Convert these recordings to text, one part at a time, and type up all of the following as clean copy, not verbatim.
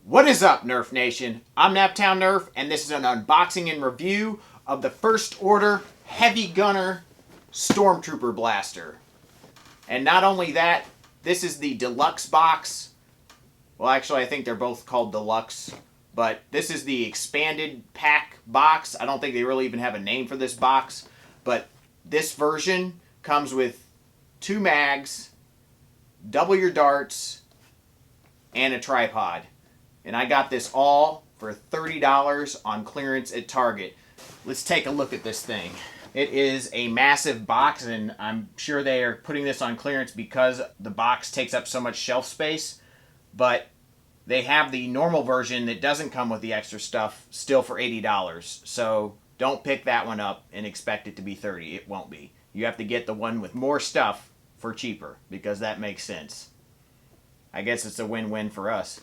What is up, Nerf Nation? I'm Naptown Nerf, and this is an unboxing and review of the First Order Heavy Gunner Stormtrooper Blaster. And not only that, this is the deluxe box. Well, actually, I think they're both called deluxe, but this is the expanded pack box. I don't think they really even have a name for this box, but this version comes with 2 mags, double your darts, and a tripod. And I got this all for $30 on clearance at Target. Let's take a look at this thing. It is a massive box, and I'm sure they are putting this on clearance because the box takes up so much shelf space. But they have the normal version that doesn't come with the extra stuff still for $80. So don't pick that one up and expect it to be $30. It won't be. You have to get the one with more stuff for cheaper because that makes sense. I guess it's a win-win for us.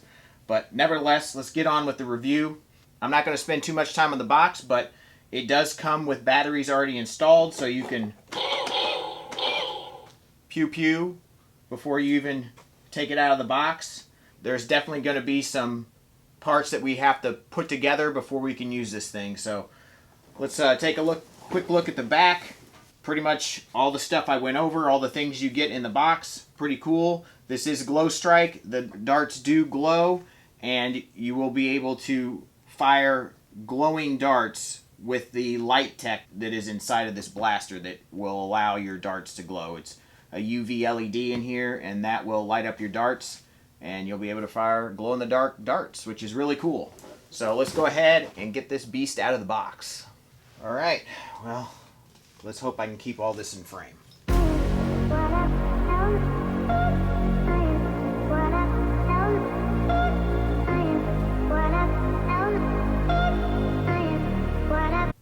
But nevertheless, let's get on with the review. I'm not going to spend too much time on the box, but it does come with batteries already installed, so you can pew-pew before you even take it out of the box. There's definitely going to be some parts that we have to put together before we can use this thing. So let's take a quick look at the back. Pretty much all the stuff I went over, all the things you get in the box. Pretty cool. This is Glow Strike. The darts do glow, and you will be able to fire glowing darts with the light tech that is inside of this blaster that will allow your darts to glow. It's a UV LED in here, and that will light up your darts, and you'll be able to fire glow-in-the-dark darts, which is really cool. So let's go ahead and get this beast out of the box. All right, well, let's hope I can keep all this in frame.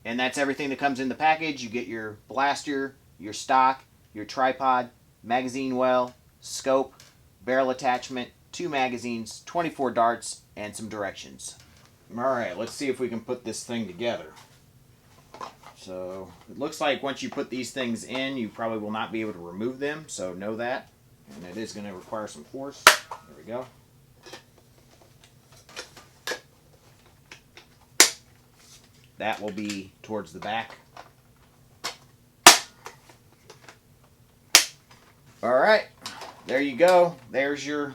And that's everything that comes in the package. You get your blaster, your stock, your tripod, magazine well, scope, barrel attachment, 2 magazines, 24 darts, and some directions. Alright, let's see if we can put this thing together. So, it looks like once you put these things in, you probably will not be able to remove them, so know that. And it is going to require some force. There we go. That will be towards the back. Alright, there you go. There's your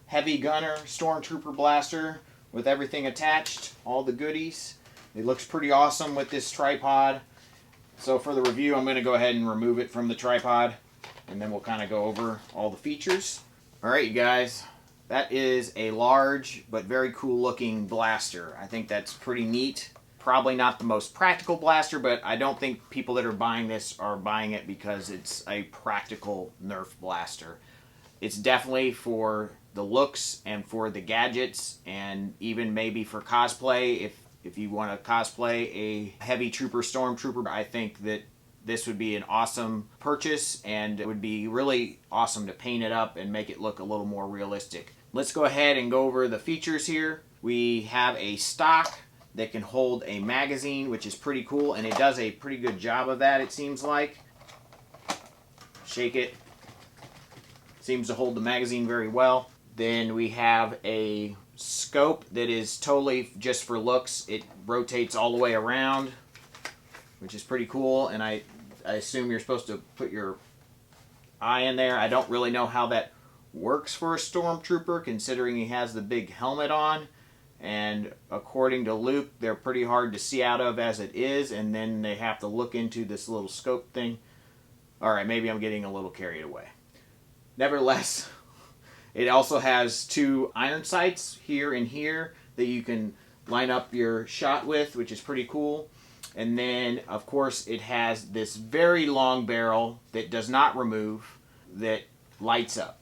Heavy Gunner Stormtrooper Blaster with everything attached, all the goodies. It looks pretty awesome with this tripod. So for the review, I'm going to go ahead and remove it from the tripod, and then we'll kind of go over all the features. Alright, you guys, that is a large but very cool looking blaster. I think that's pretty neat. Probably not the most practical blaster, but I don't think people that are buying this are buying it because it's a practical Nerf blaster. It's definitely for the looks and for the gadgets, and even maybe for cosplay. If you want to cosplay a heavy trooper stormtrooper, I think that this would be an awesome purchase, and it would be really awesome to paint it up and make it look a little more realistic. Let's go ahead and go over the features here. We have a stock that can hold a magazine, which is pretty cool, and it does a pretty good job of that, it seems like. Shake it. Seems to hold the magazine very well. Then we have a scope that is totally just for looks. It rotates all the way around, which is pretty cool, and I assume you're supposed to put your eye in there. I don't really know how that works for a stormtrooper, considering he has the big helmet on. And according to Luke, they're pretty hard to see out of as it is, and then they have to look into this little scope thing. Alright, maybe I'm getting a little carried away. Nevertheless, it also has 2 iron sights here and here that you can line up your shot with, which is pretty cool. And then, of course, it has this very long barrel that does not remove, that lights up.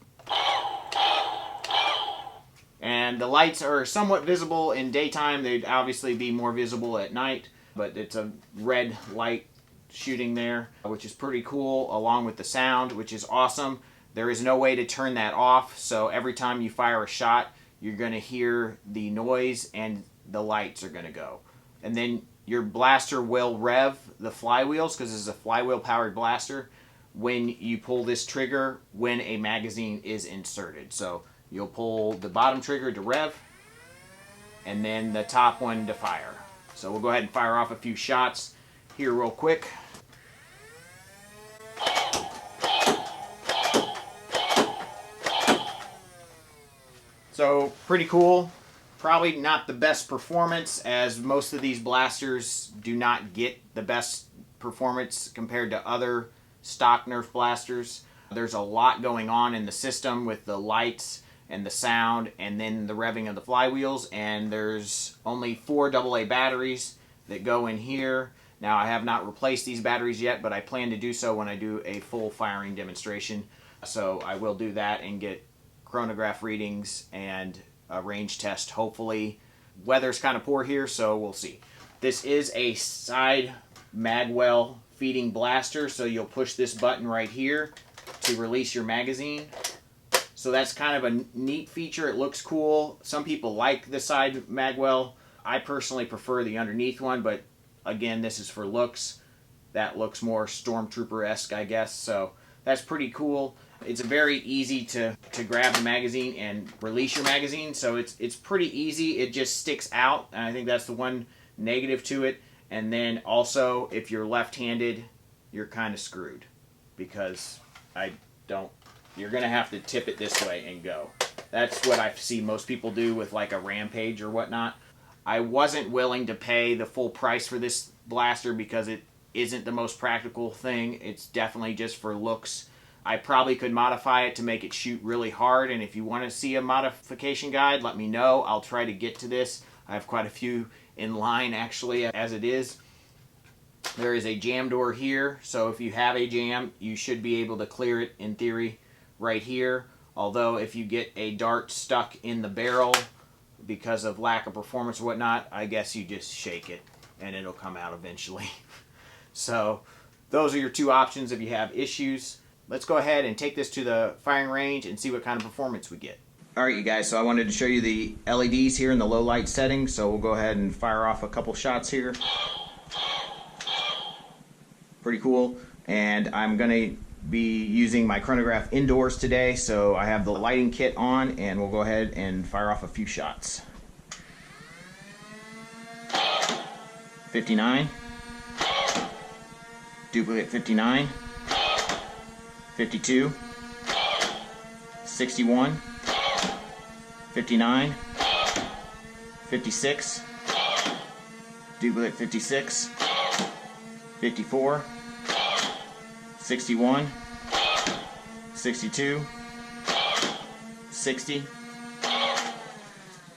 And the lights are somewhat visible in daytime. They'd obviously be more visible at night, but it's a red light shooting there, which is pretty cool, along with the sound, which is awesome. There is no way to turn that off, so every time you fire a shot, you're going to hear the noise and the lights are going to go. And then your blaster will rev the flywheels, because this is a flywheel-powered blaster, when you pull this trigger when a magazine is inserted. So you'll pull the bottom trigger to rev, and then the top one to fire. So we'll go ahead and fire off a few shots here real quick. So pretty cool. Probably not the best performance, as most of these blasters do not get the best performance compared to other stock Nerf blasters. There's a lot going on in the system with the lights and the sound and then the revving of the flywheels, and there's only 4 AA batteries that go in here. Now, I have not replaced these batteries yet, but I plan to do so when I do a full firing demonstration. So I will do that and get chronograph readings and a range test, hopefully. Weather's kind of poor here, so we'll see. This is a side magwell feeding blaster, so you'll push this button right here to release your magazine. So that's kind of a neat feature. It looks cool. Some people like the side magwell. I personally prefer the underneath one, but again, this is for looks. That looks more Stormtrooper-esque, I guess, so that's pretty cool. It's very easy to grab the magazine and release your magazine, so it's pretty easy. It just sticks out, and I think that's the one negative to it. And then also, if you're left-handed, you're kind of screwed, because you're going to have to tip it this way and go. That's what I see most people do with like a Rampage or whatnot. I wasn't willing to pay the full price for this blaster because it isn't the most practical thing. It's definitely just for looks. I probably could modify it to make it shoot really hard, and if you want to see a modification guide, let me know. I'll try to get to this. I have quite a few in line actually as it is. There is a jam door here, so if you have a jam, you should be able to clear it in theory right here. Although if you get a dart stuck in the barrel because of lack of performance or whatnot, I guess you just shake it and it'll come out eventually. So those are your two options if you have issues. Let's go ahead and take this to the firing range and see what kind of performance we get. Alright you guys, so I wanted to show you the LEDs here in the low light setting, so we'll go ahead and fire off a couple shots here. Pretty cool. And I'm going to be using my chronograph indoors today, so I have the lighting kit on, and we'll go ahead and fire off a few shots. 59. Duplicate 59. 52, 61, 59, 56, duplicate 56, 54, 61, 62, 60,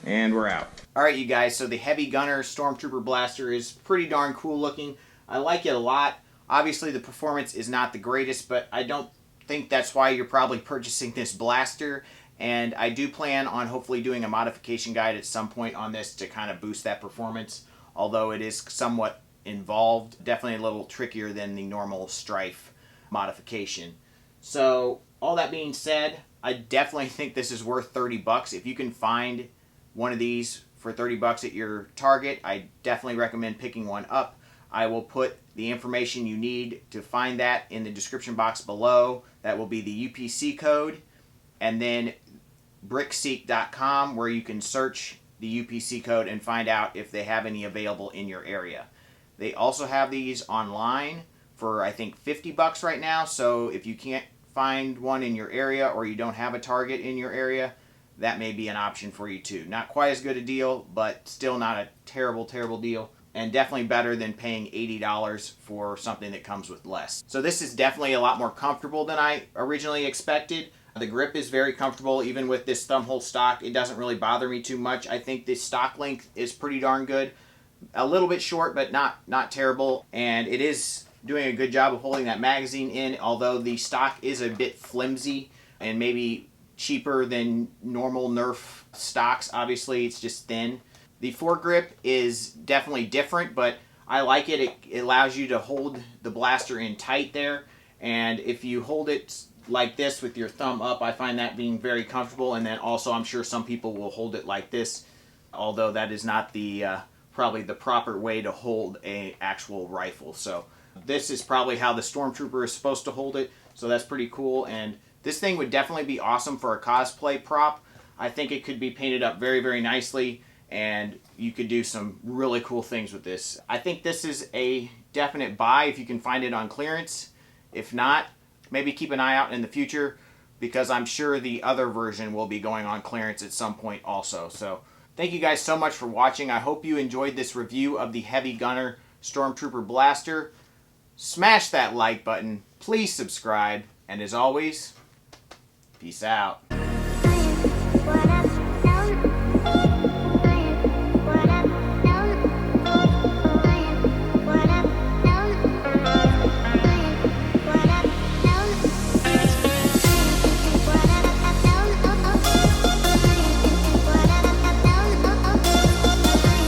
and we're out. Alright you guys, so the Heavy Gunner Stormtrooper Blaster is pretty darn cool looking. I like it a lot. Obviously the performance is not the greatest, but I don't think that's why you're probably purchasing this blaster, and I do plan on hopefully doing a modification guide at some point on this to kind of boost that performance, although it is somewhat involved, definitely a little trickier than the normal Strife modification. So all that being said, I definitely think this is worth 30 bucks. If you can find one of these for 30 bucks at your Target, I definitely recommend picking one up. I will put the information you need to find that in the description box below. That will be the UPC code, and then brickseek.com, where you can search the UPC code and find out if they have any available in your area. They also have these online for I think 50 bucks right now, so if you can't find one in your area or you don't have a Target in your area, that may be an option for you too. Not quite as good a deal, but still not a terrible deal. And definitely better than paying $80 for something that comes with less. So this is definitely a lot more comfortable than I originally expected. The grip is very comfortable, even with this thumbhole stock. It doesn't really bother me too much. I think the stock length is pretty darn good. A little bit short, but not terrible. And it is doing a good job of holding that magazine in, although the stock is a bit flimsy and maybe cheaper than normal Nerf stocks. Obviously, it's just thin. The foregrip is definitely different, but I like it. It allows you to hold the blaster in tight there, and if you hold it like this with your thumb up, I find that being very comfortable. And then also I'm sure some people will hold it like this, although that is not the probably the proper way to hold an actual rifle. So this is probably how the Stormtrooper is supposed to hold it, so that's pretty cool. And this thing would definitely be awesome for a cosplay prop. I think it could be painted up very nicely, and you could do some really cool things with this. I think this is a definite buy if you can find it on clearance. If not, maybe keep an eye out in the future, because I'm sure the other version will be going on clearance at some point also. So thank you guys so much for watching. I hope you enjoyed this review of the Heavy Gunner Stormtrooper Blaster. Smash that like button, please subscribe, and as always, peace out.